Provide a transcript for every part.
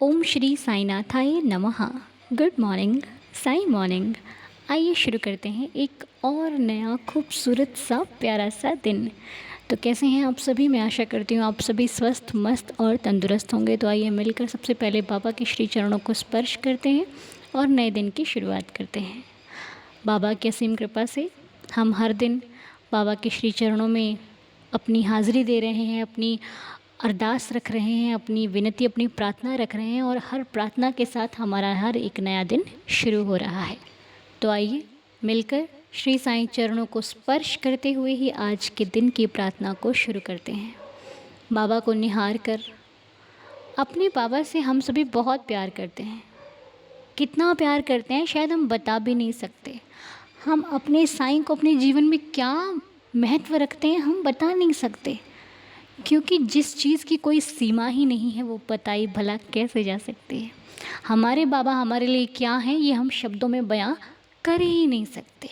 ओम श्री साईनाथाय नमः। Good morning, Sai morning. आइए शुरू करते हैं एक और नया खूबसूरत सा प्यारा सा दिन। तो कैसे हैं आप सभी? मैं आशा करती हूँ आप सभी स्वस्थ, मस्त और तंदुरुस्त होंगे। तो आइए मिलकर सबसे पहले बाबा के श्री चरणों को स्पर्श करते हैं और नए दिन की शुरुआत करते हैं। बाबा की असीम कृपा से हम हर दिन बाबा के श्री चरणों में अपनी हाज़िरी दे रहे हैं, अपनी अरदास रख रहे हैं, अपनी विनती, अपनी प्रार्थना रख रहे हैं और हर प्रार्थना के साथ हमारा हर एक नया दिन शुरू हो रहा है। तो आइए मिलकर श्री साईं चरणों को स्पर्श करते हुए ही आज के दिन की प्रार्थना को शुरू करते हैं। बाबा को निहार कर, अपने बाबा से हम सभी बहुत प्यार करते हैं। कितना प्यार करते हैं शायद हम बता भी नहीं सकते। हम अपने साईं को अपने जीवन में क्या महत्व रखते हैं हम बता नहीं सकते, क्योंकि जिस चीज़ की कोई सीमा ही नहीं है वो बताई भला कैसे जा सकती है। हमारे बाबा हमारे लिए क्या हैं ये हम शब्दों में बयां कर ही नहीं सकते,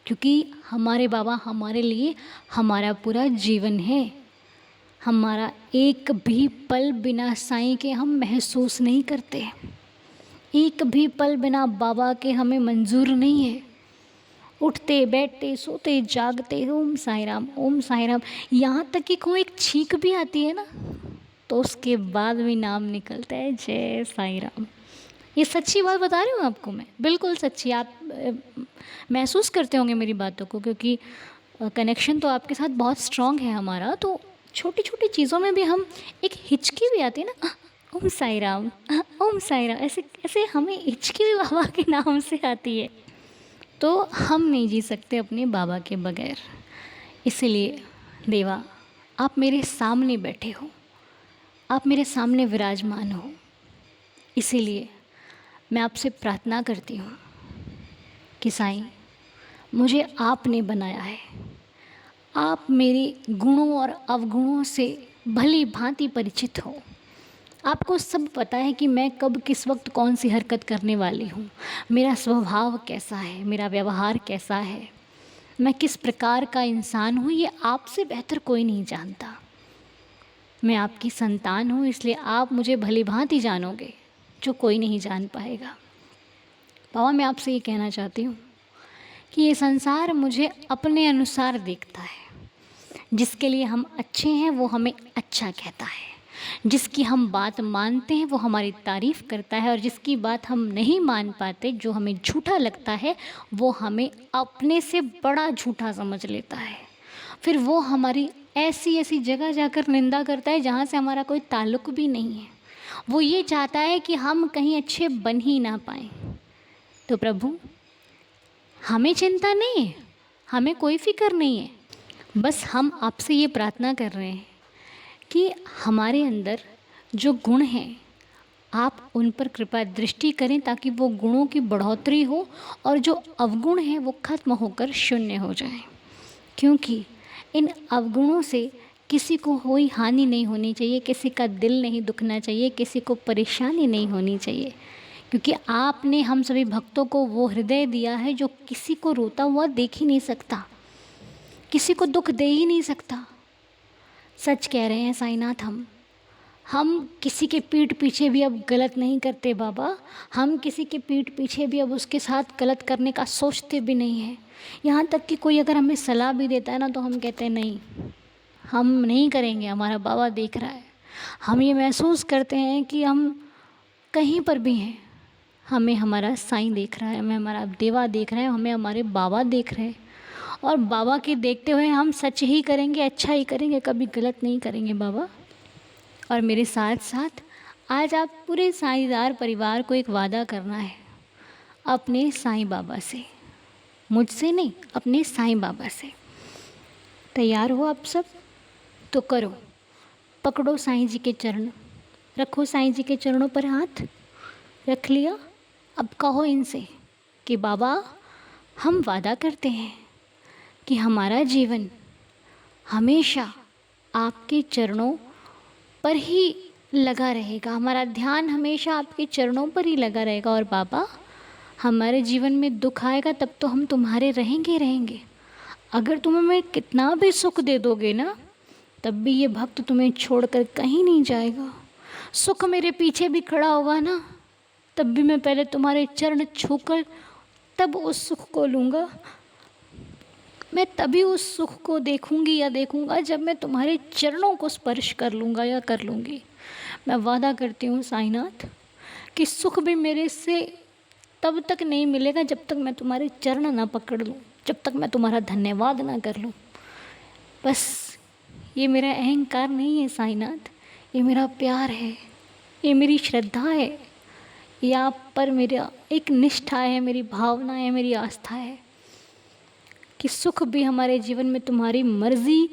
क्योंकि हमारे बाबा हमारे लिए हमारा पूरा जीवन है। हमारा एक भी पल बिना साईं के हम महसूस नहीं करते। एक भी पल बिना बाबा के हमें मंजूर नहीं है। उठते बैठते सोते जागते ओम साई राम, ओम साई राम। यहाँ तक कि कोई एक छींक भी आती है ना तो उसके बाद भी नाम निकलता है जय साई राम। ये सच्ची बात बता रही हूँ आपको, मैं बिल्कुल सच्ची। आप महसूस करते होंगे मेरी बातों को, क्योंकि कनेक्शन तो आपके साथ बहुत स्ट्रांग है हमारा। तो छोटी छोटी चीज़ों में भी हम एक हिचकी भी आती है ना, ओम साई राम, ओम साई राम, ऐसे ऐसे हमें हिचकी भी बाबा के नाम से आती है। तो हम नहीं जी सकते अपने बाबा के बगैर। इसलिए देवा, आप मेरे सामने बैठे हो, आप मेरे सामने विराजमान हो। इसीलिए मैं आपसे प्रार्थना करती हूँ कि साईं, मुझे आपने बनाया है। आप मेरे गुणों और अवगुणों से भली भांति परिचित हो। आपको सब पता है कि मैं कब किस वक्त कौन सी हरकत करने वाली हूँ, मेरा स्वभाव कैसा है, मेरा व्यवहार कैसा है, मैं किस प्रकार का इंसान हूँ, ये आपसे बेहतर कोई नहीं जानता। मैं आपकी संतान हूँ, इसलिए आप मुझे भली भांति जानोगे जो कोई नहीं जान पाएगा। बाबा, मैं आपसे ये कहना चाहती हूँ कि ये संसार मुझे अपने अनुसार देखता है। जिसके लिए हम अच्छे हैं वो हमें अच्छा कहता है, जिसकी हम बात मानते हैं वो हमारी तारीफ़ करता है, और जिसकी बात हम नहीं मान पाते, जो हमें झूठा लगता है, वो हमें अपने से बड़ा झूठा समझ लेता है। फिर वो हमारी ऐसी ऐसी जगह जाकर निंदा करता है जहाँ से हमारा कोई ताल्लुक़ भी नहीं है। वो ये चाहता है कि हम कहीं अच्छे बन ही ना पाएँ। तो प्रभु, हमें चिंता नहीं है, हमें कोई फ़िक्र नहीं है। बस हम आपसे ये प्रार्थना कर रहे हैं कि हमारे अंदर जो गुण हैं आप उन पर कृपा दृष्टि करें, ताकि वो गुणों की बढ़ोतरी हो और जो अवगुण हैं वो खत्म होकर शून्य हो जाएं। क्योंकि इन अवगुणों से किसी को कोई हानि नहीं होनी चाहिए, किसी का दिल नहीं दुखना चाहिए, किसी को परेशानी नहीं होनी चाहिए। क्योंकि आपने हम सभी भक्तों को वो हृदय दिया है जो किसी को रोता हुआ देख ही नहीं सकता, किसी को दुख दे ही नहीं सकता। सच कह रहे हैं साईनाथ, हम किसी के पीठ पीछे भी अब गलत नहीं करते बाबा। हम किसी के पीठ पीछे भी अब उसके साथ गलत करने का सोचते भी नहीं हैं। यहाँ तक कि कोई अगर हमें सलाह भी देता है ना तो हम कहते हैं नहीं, हम नहीं करेंगे, हमारा बाबा देख रहा है। हम ये महसूस करते हैं कि हम कहीं पर भी हैं, हमें हमारा साईं देख रहा है, हमें हमारा देवा देख रहा है, हमें हमारे बाबा देख रहे हैं। और बाबा के देखते हुए हम सच ही करेंगे, अच्छा ही करेंगे, कभी गलत नहीं करेंगे बाबा। और मेरे साथ साथ आज आप पूरे साईदार परिवार को एक वादा करना है अपने साईं बाबा से, मुझसे नहीं, अपने साईं बाबा से। तैयार हो आप सब? तो करो, पकड़ो साईं जी के चरण, रखो साईं जी के चरणों पर हाथ रख लिया। अब कहो इनसे कि बाबा, हम वादा करते हैं कि हमारा जीवन हमेशा आपके चरणों पर ही लगा रहेगा, हमारा ध्यान हमेशा आपके चरणों पर ही लगा रहेगा। और बाबा, हमारे जीवन में दुख आएगा तब तो हम तुम्हारे रहेंगे रहेंगे। अगर तुम हमें कितना भी सुख दे दोगे ना, तब भी ये भक्त तुम्हें छोड़कर कहीं नहीं जाएगा। सुख मेरे पीछे भी खड़ा होगा ना, तब भी मैं पहले तुम्हारे चरण छूकर तब उस सुख को लूँगा। मैं तभी उस सुख को देखूंगी या देखूंगा जब मैं तुम्हारे चरणों को स्पर्श कर लूँगा या कर लूँगी। मैं वादा करती हूँ साईनाथ कि सुख भी मेरे से तब तक नहीं मिलेगा जब तक मैं तुम्हारे चरण ना पकड़ लूँ, जब तक मैं तुम्हारा धन्यवाद ना कर लूँ। बस ये मेरा अहंकार नहीं है साईनाथ, ये मेरा प्यार है, ये मेरी श्रद्धा है, ये आप पर मेरा एक निष्ठा है, मेरी भावना है, मेरी आस्था है कि सुख भी हमारे जीवन में तुम्हारी मर्ज़ी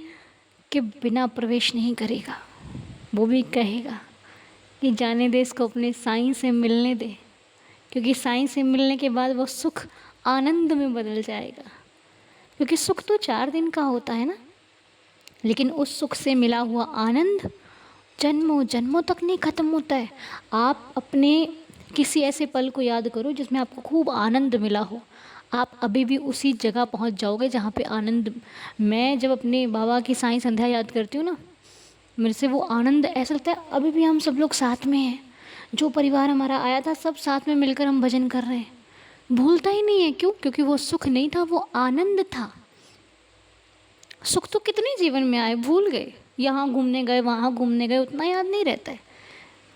के बिना प्रवेश नहीं करेगा। वो भी कहेगा कि जाने दे इसको अपने साईं से मिलने दे, क्योंकि साईं से मिलने के बाद वो सुख आनंद में बदल जाएगा। क्योंकि सुख तो 4 दिन का होता है ना, लेकिन उस सुख से मिला हुआ आनंद जन्मों जन्मों तक नहीं ख़त्म होता है। आप अपने किसी ऐसे पल को याद करो जिसमें आपको खूब आनंद मिला हो, आप अभी भी उसी जगह पहुंच जाओगे जहाँ पे आनंद। मैं जब अपने बाबा की साईं संध्या याद करती हूँ ना, मेरे से वो आनंद ऐसा लगता है अभी भी हम सब लोग साथ में हैं। जो परिवार हमारा आया था सब साथ में मिलकर हम भजन कर रहे हैं, भूलता ही नहीं है। क्यों? क्योंकि वो सुख नहीं था, वो आनंद था। सुख तो कितने जीवन में आए, भूल गए, यहाँ घूमने गए वहाँ घूमने गए, उतना याद नहीं रहता है,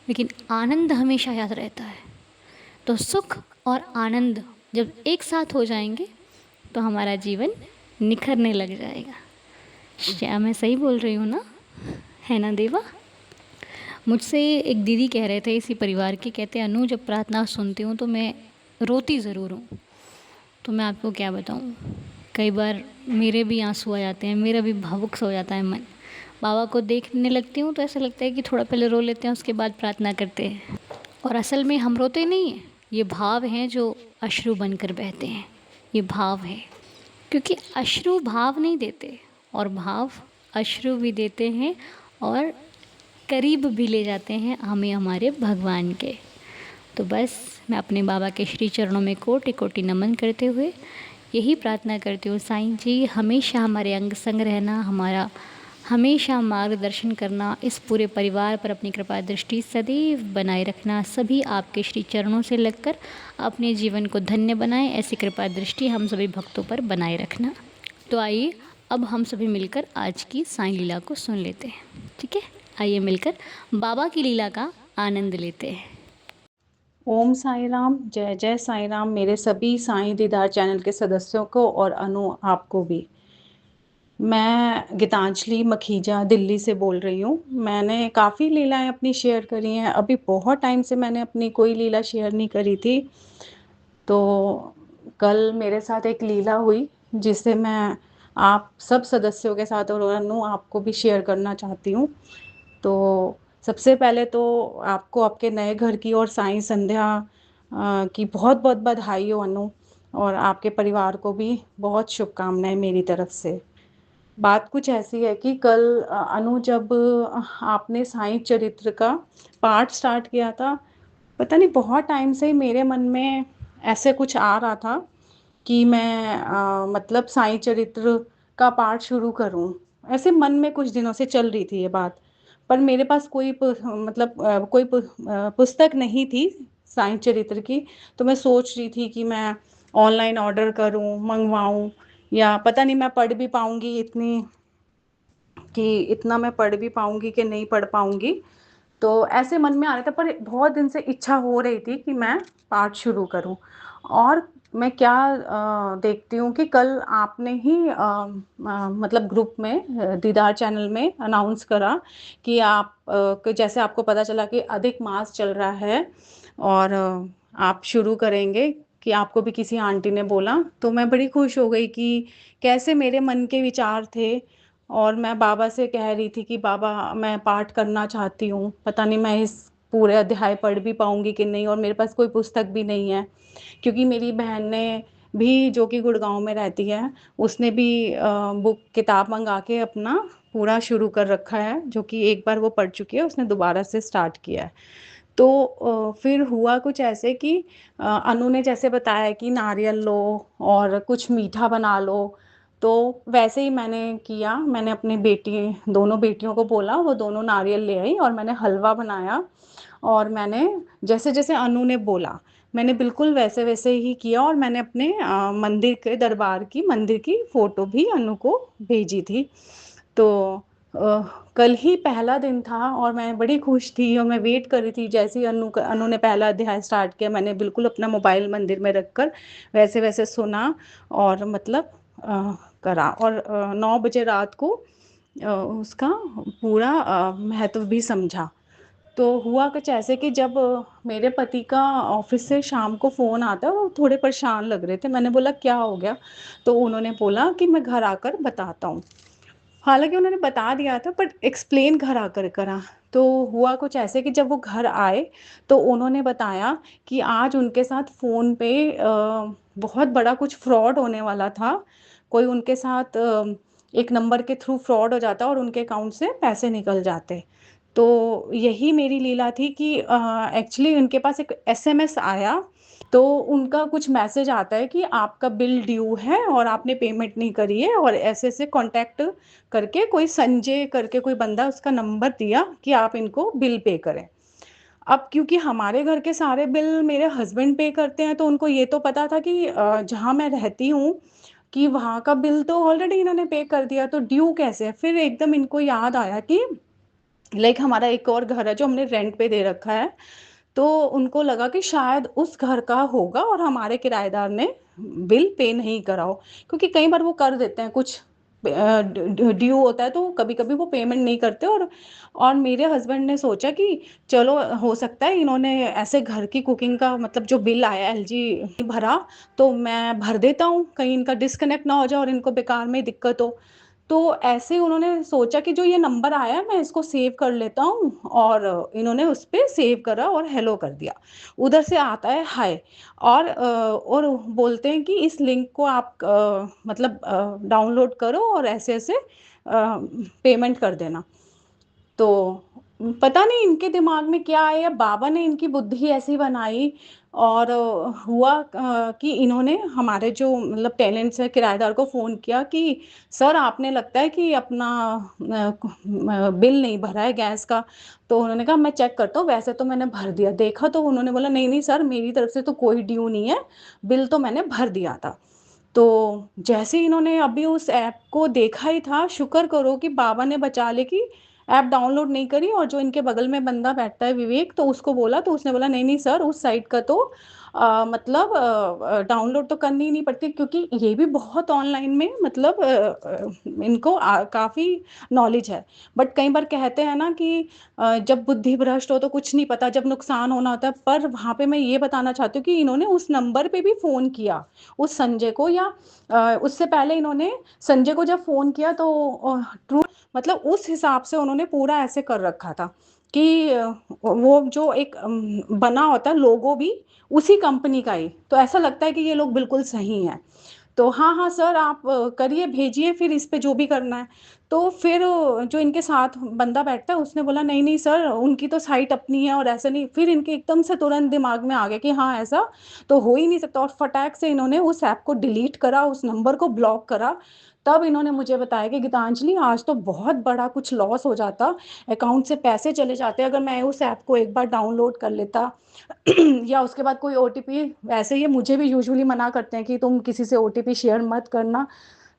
लेकिन आनंद हमेशा याद रहता है। तो सुख और आनंद जब एक साथ हो जाएंगे तो हमारा जीवन निखरने लग जाएगा। क्या मैं सही बोल रही हूँ ना? है ना देवा? मुझसे एक दीदी कह रहे थे इसी परिवार के, कहते अनु जब प्रार्थना सुनती हूँ तो मैं रोती ज़रूर हूँ। तो मैं आपको क्या बताऊँ, कई बार मेरे भी आंसू आ जाते हैं, मेरा भी भावुक सा हो जाता है मन। बाबा को देखने लगती हूँ तो ऐसा लगता है कि थोड़ा पहले रो लेते हैं, उसके बाद प्रार्थना करते हैं। और असल में हम रोते नहीं हैं, ये भाव हैं जो अश्रु बनकर बहते हैं, ये भाव है। क्योंकि अश्रु भाव नहीं देते और भाव अश्रु भी देते हैं और करीब भी ले जाते हैं हमें हमारे भगवान के। तो बस मैं अपने बाबा के श्री चरणों में कोटि कोटि नमन करते हुए यही प्रार्थना करती हूँ, साईं जी हमेशा हमारे अंग संग रहना, हमारा हमेशा मार्गदर्शन करना, इस पूरे परिवार पर अपनी कृपा दृष्टि सदैव बनाए रखना, सभी आपके श्री चरणों से लगकर अपने जीवन को धन्य बनाएं, ऐसी कृपा दृष्टि हम सभी भक्तों पर बनाए रखना। तो आइए अब हम सभी मिलकर आज की साईं लीला को सुन लेते हैं, ठीक है? आइए मिलकर बाबा की लीला का आनंद लेते हैं। ओम साई राम, जय जय साई राम। मेरे सभी साईं दीदार चैनल के सदस्यों को और अनु आपको भी। मैं गीतांजलि मखीजा दिल्ली से बोल रही हूँ। मैंने काफ़ी लीलाएं अपनी शेयर करी हैं, अभी बहुत टाइम से मैंने अपनी कोई लीला शेयर नहीं करी थी। तो कल मेरे साथ एक लीला हुई जिसे मैं आप सब सदस्यों के साथ और अनु आपको भी शेयर करना चाहती हूँ। तो सबसे पहले तो आपको आपके नए घर की और साईं संध्या की बहुत बहुत बधाई हो अनु, और आपके परिवार को भी बहुत शुभकामनाएं मेरी तरफ से। बात कुछ ऐसी है कि कल अनु जब आपने साईं चरित्र का पाठ स्टार्ट किया था, पता नहीं बहुत टाइम से मेरे मन में ऐसे कुछ आ रहा था कि मैं मतलब साईं चरित्र का पाठ शुरू करूं। ऐसे मन में कुछ दिनों से चल रही थी ये बात, पर मेरे पास कोई कोई पुस्तक नहीं थी साईं चरित्र की। तो मैं सोच रही थी कि मैं ऑनलाइन ऑर्डर करूं, मंगवाऊं, या पता नहीं मैं पढ़ भी पाऊंगी इतनी, कि इतना मैं पढ़ भी पाऊंगी कि नहीं पढ़ पाऊंगी। तो ऐसे मन में आ रहा था, पर बहुत दिन से इच्छा हो रही थी कि मैं पाठ शुरू करूं। और मैं क्या देखती हूँ कि कल आपने ही मतलब ग्रुप में दीदार चैनल में अनाउंस करा कि आप कि जैसे आपको पता चला कि अधिक मास चल रहा है और आप शुरू करेंगे, कि आपको भी किसी आंटी ने बोला। तो मैं बड़ी खुश हो गई कि कैसे मेरे मन के विचार थे, और मैं बाबा से कह रही थी कि बाबा मैं पाठ करना चाहती हूँ, पता नहीं मैं इस पूरे अध्याय पढ़ भी पाऊंगी कि नहीं, और मेरे पास कोई पुस्तक भी नहीं है। क्योंकि मेरी बहन ने भी, जो कि गुड़गांव में रहती है, उसने भी बुक किताब मंगा के अपना पूरा शुरू कर रखा है, जो कि एक बार वो पढ़ चुकी है, उसने दोबारा से स्टार्ट किया है। तो फिर हुआ कुछ ऐसे कि अनु ने जैसे बताया कि नारियल लो और कुछ मीठा बना लो, तो वैसे ही मैंने किया। मैंने अपनी बेटी, दोनों बेटियों को बोला, वो दोनों नारियल ले आई और मैंने हलवा बनाया। और मैंने जैसे-जैसे अनु ने बोला, मैंने बिल्कुल वैसे-वैसे ही किया और मैंने अपने मंदिर के दरबार की मंदिर की फ़ोटो भी अनु को भेजी थी। तो अ, कल ही पहला दिन था और मैं बड़ी खुश थी और मैं वेट कर रही थी। जैसे ही अनु ने पहला अध्याय स्टार्ट किया, मैंने बिल्कुल अपना मोबाइल मंदिर में रखकर वैसे-वैसे सुना और मतलब करा और 9 बजे रात को उसका पूरा महत्व भी समझा। तो हुआ कुछ ऐसे कि जब मेरे पति का ऑफिस से शाम को फ़ोन आता है, वो थोड़े परेशान लग रहे थे। मैंने बोला क्या हो गया? तो उन्होंने बोला कि मैं घर आकर बताता हूँ। हालाँकि उन्होंने बता दिया था बट एक्सप्लेन घर आकर करा। तो हुआ कुछ ऐसे कि जब वो घर आए तो उन्होंने बताया कि आज उनके साथ फ़ोन पे बहुत बड़ा कुछ फ्रॉड होने वाला था। कोई उनके साथ एक नंबर के थ्रू फ्रॉड हो जाता और उनके अकाउंट से पैसे निकल जाते। तो यही मेरी लीला थी कि एक्चुअली उनके पास एक एसएमएस आया, तो उनका कुछ मैसेज आता है कि आपका बिल ड्यू है और आपने पेमेंट नहीं करी है और ऐसे-ऐसे कॉन्टैक्ट करके कोई संजय करके कोई बंदा उसका नंबर दिया कि आप इनको बिल पे करें। अब क्योंकि हमारे घर के सारे बिल मेरे हस्बैंड पे करते हैं, तो उनको ये तो पता था कि जहाँ मैं रहती हूँ, कि वहाँ का बिल तो ऑलरेडी इन्होंने पे कर दिया, तो ड्यू कैसे है? फिर एकदम इनको याद आया कि लाइक हमारा एक और घर है जो हमने रेंट पे दे रखा है, तो उनको लगा कि शायद उस घर का होगा और हमारे किराएदार ने बिल पे नहीं करा हो। क्योंकि कई बार वो कर देते हैं कुछ ड्यू होता है तो कभी-कभी वो पेमेंट नहीं करते और मेरे हस्बैंड ने सोचा कि चलो हो सकता है इन्होंने ऐसे घर की कुकिंग का मतलब जो बिल आया एलजी भरा, तो मैं भर देता हूँ, कहीं इनका डिस्कनेक्ट ना हो जाए और इनको बेकार में दिक्कत हो। तो ऐसे ही उन्होंने सोचा कि जो ये नंबर आया है मैं इसको सेव कर लेता हूँ और इन्होंने उस पे सेव करा और हेलो कर दिया। उधर से आता है हाय और बोलते हैं कि इस लिंक को आप मतलब डाउनलोड करो और ऐसे-ऐसे पेमेंट कर देना। तो पता नहीं इनके दिमाग में क्या आया, बाबा ने इनकी बुद्धि ऐसी बनाई और हुआ कि इन्होंने हमारे जो मतलब टेनेंट्स हैं, किराएदार को फ़ोन किया कि सर आपने लगता है कि अपना बिल नहीं भरा है गैस का। तो उन्होंने कहा मैं चेक करता हूँ, वैसे तो मैंने भर दिया। देखा तो उन्होंने बोला नहीं, नहीं सर मेरी तरफ से तो कोई ड्यू नहीं है, बिल तो मैंने भर दिया था। तो जैसे ही इन्होंने अभी उस ऐप को देखा ही था, शुक्र करो कि बाबा ने बचा ली कि ऐप डाउनलोड नहीं करी और जो इनके बगल में बंदा बैठता है विवेक, तो उसको बोला तो उसने बोला नहीं, नहीं सर उस साइट का तो मतलब डाउनलोड तो करनी ही नहीं पड़ती क्योंकि ये भी बहुत ऑनलाइन में मतलब इनको काफ़ी नॉलेज है। बट कई बार कहते हैं ना कि जब बुद्धि भ्रष्ट हो तो कुछ नहीं पता, जब नुकसान होना होता है। पर वहाँ पे मैं ये बताना चाहती हूँ कि इन्होंने उस नंबर पे भी फ़ोन किया, उस संजय को या उससे पहले इन्होंने संजय को जब फ़ोन किया तो ट्रू मतलब उस हिसाब से उन्होंने पूरा ऐसे कर रखा था कि वो जो एक बना होता है लोगो भी उसी कंपनी का ही, तो ऐसा लगता है कि ये लोग बिल्कुल सही हैं। तो हाँ, हाँ सर आप करिए भेजिए फिर इस पे जो भी करना है। तो फिर जो इनके साथ बंदा बैठता है उसने बोला नहीं, नहीं सर उनकी तो साइट अपनी है और ऐसा नहीं, फिर इनके एकदम से तुरंत दिमाग में आ गया कि हाँ, ऐसा तो हो ही नहीं सकता और फटाक से इन्होंने उस ऐप को डिलीट करा, उस नंबर को ब्लॉक करा। तब इन्होंने मुझे बताया कि गीतांजलि आज तो बहुत बड़ा कुछ लॉस हो जाता, अकाउंट से पैसे चले जाते अगर मैं उस ऐप को एक बार डाउनलोड कर लेता या उसके बाद कोई ओटीपी, वैसे ये मुझे भी यूजुअली मना करते हैं कि तुम किसी से ओटीपी शेयर मत करना।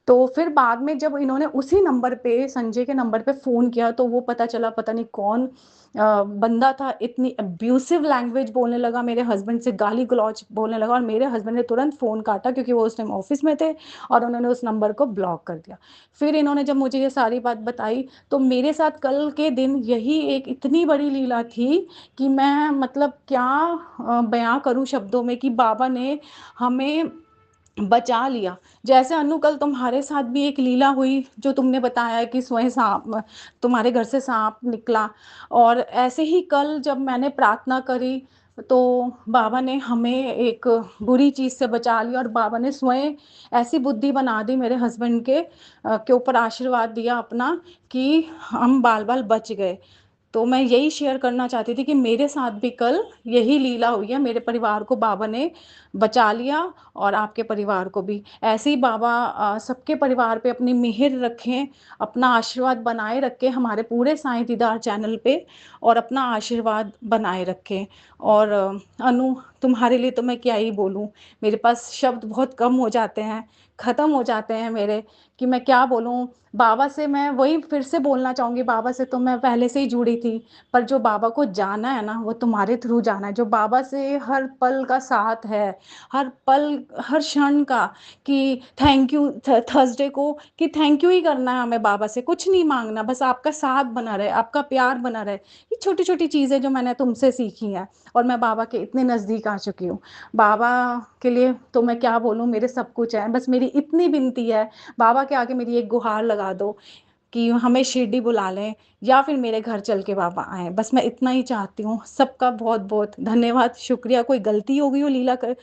तो फिर बाद में जब इन्होंने उसी नंबर पे संजय के नंबर पे फ़ोन किया तो वो पता चला पता नहीं कौन बंदा था, इतनी अब्यूसिव लैंग्वेज बोलने लगा, मेरे हस्बैंड से गाली-गलौच बोलने लगा और मेरे हस्बैंड ने तुरंत फ़ोन काटा क्योंकि वो उस टाइम ऑफ़िस में थे और उन्होंने उस नंबर को ब्लॉक कर दिया। फिर इन्होंने जब मुझे ये सारी बात बताई तो मेरे साथ कल के दिन यही एक इतनी बड़ी लीला थी कि मैं मतलब क्या बयाँ करूँ शब्दों में कि बाबा ने हमें बचा लिया। जैसे अनु कल तुम्हारे साथ भी एक लीला हुई जो तुमने बताया कि स्वयं साँप तुम्हारे घर से साँप निकला और ऐसे ही कल जब मैंने प्रार्थना करी तो बाबा ने हमें एक बुरी चीज़ से बचा लिया और बाबा ने स्वयं ऐसी बुद्धि बना दी मेरे हस्बैंड के ऊपर आशीर्वाद दिया अपना कि हम बाल-बाल बच गए। तो मैं यही शेयर करना चाहती थी कि मेरे साथ भी कल यही लीला हुई है। मेरे परिवार को बाबा ने बचा लिया और आपके परिवार को भी। ऐसे ही बाबा सबके परिवार पे अपनी मिहर रखें, अपना आशीर्वाद बनाए रखें हमारे पूरे साईं दीदार चैनल पे, और अपना आशीर्वाद बनाए रखें। और अनु, तुम्हारे लिए तो मैं क्या ही बोलूँ, मेरे पास शब्द बहुत कम हो जाते हैं, ख़त्म हो जाते हैं मेरे, कि मैं क्या बोलूँ। बाबा से मैं वही फिर से बोलना चाहूँगी, बाबा से तो मैं पहले से ही जुड़ी थी, पर जो बाबा को जाना है ना, वो तुम्हारे थ्रू जाना है। जो बाबा से हर पल का साथ है, हर पल, हर क्षण का, कि थैंक यू, थर्सडे को कि थैंक यू ही करना है हमें, बाबा से कुछ नहीं मांगना, बस आपका साथ बना रहे, आपका प्यार बना रहे। ये छोटी छोटी चीज़ें जो मैंने तुमसे सीखी हैं, और मैं बाबा के इतने नज़दीक आ चुकी हूँ। बाबा के लिए तो मैं क्या बोलूँ, मेरे सब कुछ है। बस मेरी इतनी विनती है, बाबा के आगे मेरी एक गुहार लगा दो कि हमें शिरडी बुला लें, या फिर मेरे घर चल के बाबा आएँ। बस मैं इतना ही चाहती हूँ। सबका बहुत बहुत धन्यवाद, शुक्रिया। कोई गलती हो गई हो लीला कर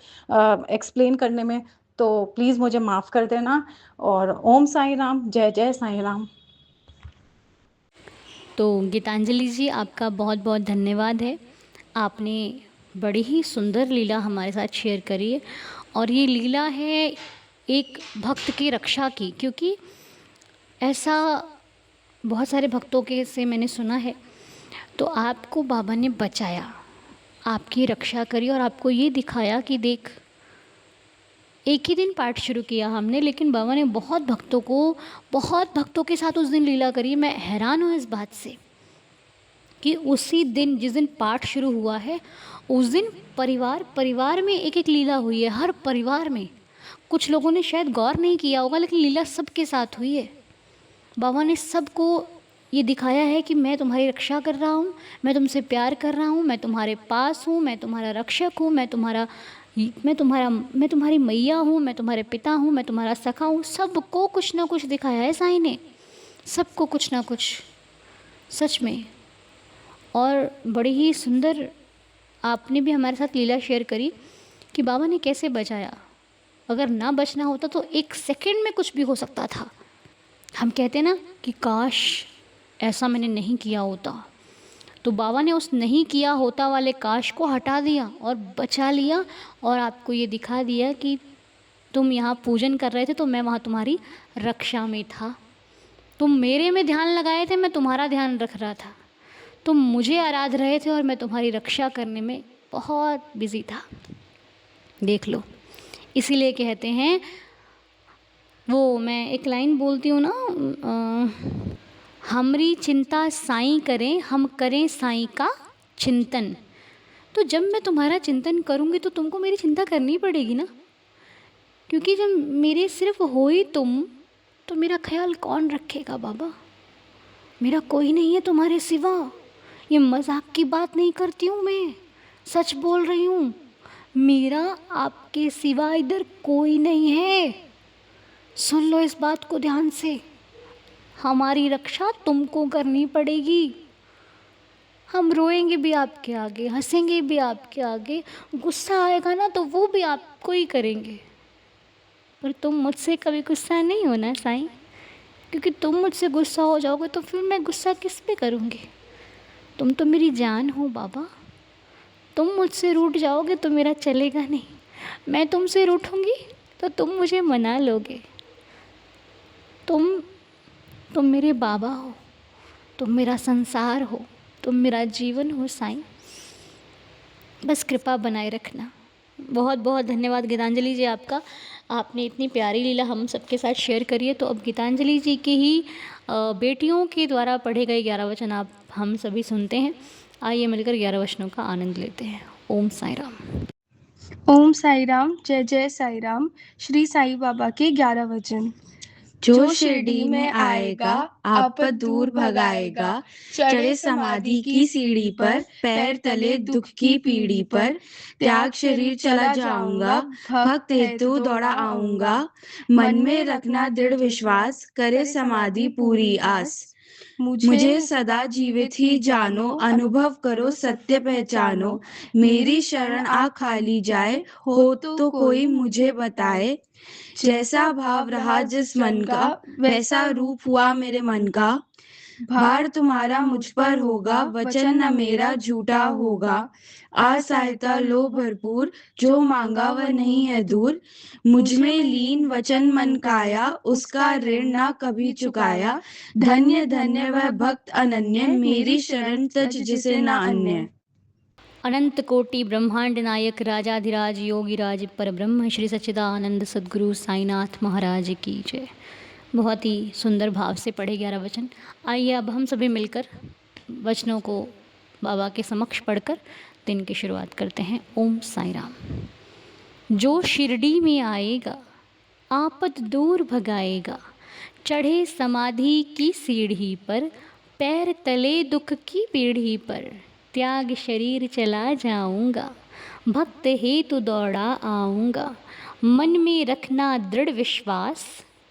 एक्सप्लेन करने में तो प्लीज़ मुझे माफ़ कर देना। और ओम साईं राम, जय जय साईं राम। तो गीतांजलि जी, आपका बहुत बहुत धन्यवाद है। आपने बड़ी ही सुंदर लीला हमारे साथ शेयर करी है, और ये लीला है एक भक्त की रक्षा की, क्योंकि ऐसा बहुत सारे भक्तों के से मैंने सुना है। तो आपको बाबा ने बचाया, आपकी रक्षा करी, और आपको ये दिखाया कि देख, एक ही दिन पाठ शुरू किया हमने, लेकिन बाबा ने बहुत भक्तों के साथ उस दिन लीला करी। मैं हैरान हूँ इस बात से कि उसी दिन, जिस दिन पाठ शुरू हुआ है, उस दिन परिवार परिवार में एक एक लीला हुई है, हर परिवार में। कुछ लोगों ने शायद गौर नहीं किया होगा, लेकिन लीला सबके साथ हुई है। बाबा ने सबको ये दिखाया है कि मैं तुम्हारी रक्षा कर रहा हूँ, मैं तुमसे प्यार कर रहा हूँ, मैं तुम्हारे पास हूँ, मैं तुम्हारा रक्षक हूँ, मैं तुम्हारी मैया हूँ, मैं तुम्हारे पिता हूँ, मैं तुम्हारा सखा हूँ। सबको कुछ ना कुछ दिखाया है साईं ने, सबको कुछ ना कुछ, सच में। और बड़ी ही सुंदर आपने भी हमारे साथ लीला शेयर करी कि बाबा ने कैसे बचाया। अगर ना बचना होता तो एक सेकंड में कुछ भी हो सकता था। हम कहते ना कि काश ऐसा मैंने नहीं किया होता, तो बाबा ने उस नहीं किया होता वाले काश को हटा दिया और बचा लिया, और आपको ये दिखा दिया कि तुम यहाँ पूजन कर रहे थे तो मैं वहाँ तुम्हारी रक्षा में था। तुम मेरे में ध्यान लगाए थे, मैं तुम्हारा ध्यान रख रहा था। तुम मुझे आराध रहे थे और मैं तुम्हारी रक्षा करने में बहुत बिजी था। देख लो, इसीलिए कहते हैं, वो मैं एक लाइन बोलती हूँ ना, हमरी चिंता साईं करें, हम करें साईं का चिंतन। तो जब मैं तुम्हारा चिंतन करूँगी तो तुमको मेरी चिंता करनी पड़ेगी ना, क्योंकि जब मेरे सिर्फ हो ही तुम, तो मेरा ख्याल कौन रखेगा बाबा? मेरा कोई नहीं है तुम्हारे सिवा। ये मजाक की बात नहीं करती हूँ मैं, सच बोल रही हूँ। मेरा आपके सिवा इधर कोई नहीं है। सुन लो इस बात को ध्यान से, हमारी रक्षा तुमको करनी पड़ेगी। हम रोएंगे भी आपके आगे, हंसेंगे भी आपके आगे, गुस्सा आएगा ना तो वो भी आपको ही करेंगे। पर तुम मुझसे कभी गुस्सा नहीं होना साईं, क्योंकि तुम मुझसे गुस्सा हो जाओगे तो फिर मैं गुस्सा किस पे करूँगी? तुम तो मेरी जान हो बाबा। तुम मुझसे रूठ जाओगे तो मेरा चलेगा नहीं, मैं तुमसे रूठूंगी तो तुम मुझे मना लोगे। तुम मेरे बाबा हो, तुम मेरा संसार हो, तुम मेरा जीवन हो साईं। बस कृपा बनाए रखना। बहुत बहुत धन्यवाद गीतांजलि जी आपका। आपने इतनी प्यारी लीला हम सबके साथ शेयर करी है। तो अब गीतांजलि जी की ही बेटियों के द्वारा पढ़े गए 11 वचन आप हम सभी सुनते हैं। आइए मिलकर 11 वचनों का आनंद लेते हैं। ओम साई राम। ओम साई राम, जय जय साई राम। श्री साईं बाबा के 11 वचन। जो शिरडी में आएगा आपद दूर भगाएगा, चढ़े समाधि की सीढ़ी पर, पैर तले दुख की पीढ़ी पर, त्याग शरीर चला जाऊंगा, भक्त हेतु दौड़ा आऊंगा, मन में रखना दृढ़ विश्वास, करे समाधि पूरी आस। मुझे सदा जीवित ही जानो, अनुभव करो सत्य पहचानो, मेरी शरण आ खाली जाए, हो तो कोई मुझे बताए। जैसा भाव रहा जिस मन का, वैसा रूप हुआ मेरे मन का, भार तुम्हारा मुझ पर होगा, वचन न मेरा झूठा होगा। असहायता लो भरपूर, जो मांगा वह नहीं है दूर। मुझ में लीन वचन मन काया, उसका ऋण न कभी चुकाया। धन्य धन्य वह भक्त अनन्य, मेरी शरण तज जिसे न अन्य। अनंत कोटि ब्रह्मांड नायक राजाधिराज योगिराज परब्रह्म श्री सच्चिदानंद सद्गुरु साईनाथ महाराज की जय। बहुत ही सुंदर भाव से पढ़े 11 वचन। आइए अब हम सभी मिलकर वचनों को बाबा के समक्ष पढ़कर दिन की शुरुआत करते हैं। ओम साई राम। जो शिरडी में आएगा आपद दूर भगाएगा, चढ़े समाधि की सीढ़ी पर, पैर तले दुख की पीढ़ी पर, त्याग शरीर चला जाऊंगा, भक्त हेतु दौड़ा आऊंगा। मन में रखना दृढ़ विश्वास,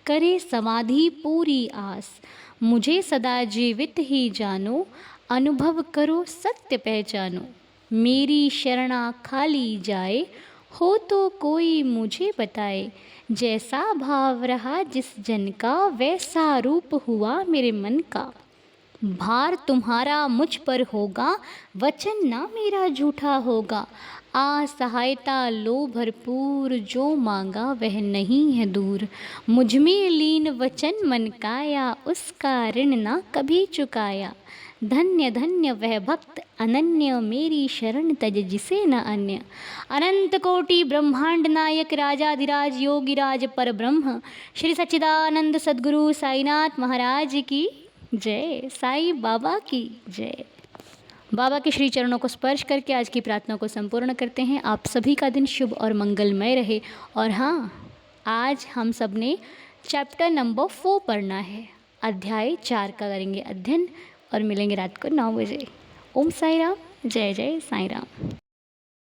करे समाधि पूरी आस। मुझे सदा जीवित ही जानो, अनुभव करो सत्य पहचानो। मेरी शरणा खाली जाए, हो तो कोई मुझे बताए। जैसा भाव रहा जिस जन का, वैसा रूप हुआ मेरे मन का। भार तुम्हारा मुझ पर होगा, वचन ना मेरा झूठा होगा। असहायता लो भरपूर, जो मांगा वह नहीं है दूर। मुझ में लीन वचन मन काया, उसका ऋण ना कभी चुकाया। धन्य धन्य वह भक्त अनन्य, मेरी शरण तज जिसे न अन्य। अनंत कोटि ब्रह्मांड नायक राजाधिराज योगिराज परब्रह्म श्री सच्चिदानंद सद्गुरु साईनाथ महाराज की जय। साई बाबा की जय। बाबा के श्री चरणों को स्पर्श करके आज की प्रार्थना को संपूर्ण करते हैं। आप सभी का दिन शुभ और मंगलमय रहे। और हाँ, आज हम सब ने चैप्टर नंबर 4 पढ़ना है, अध्याय 4 का करेंगे अध्ययन और मिलेंगे रात को 9 बजे। ओम साई राम। जय जय साई राम।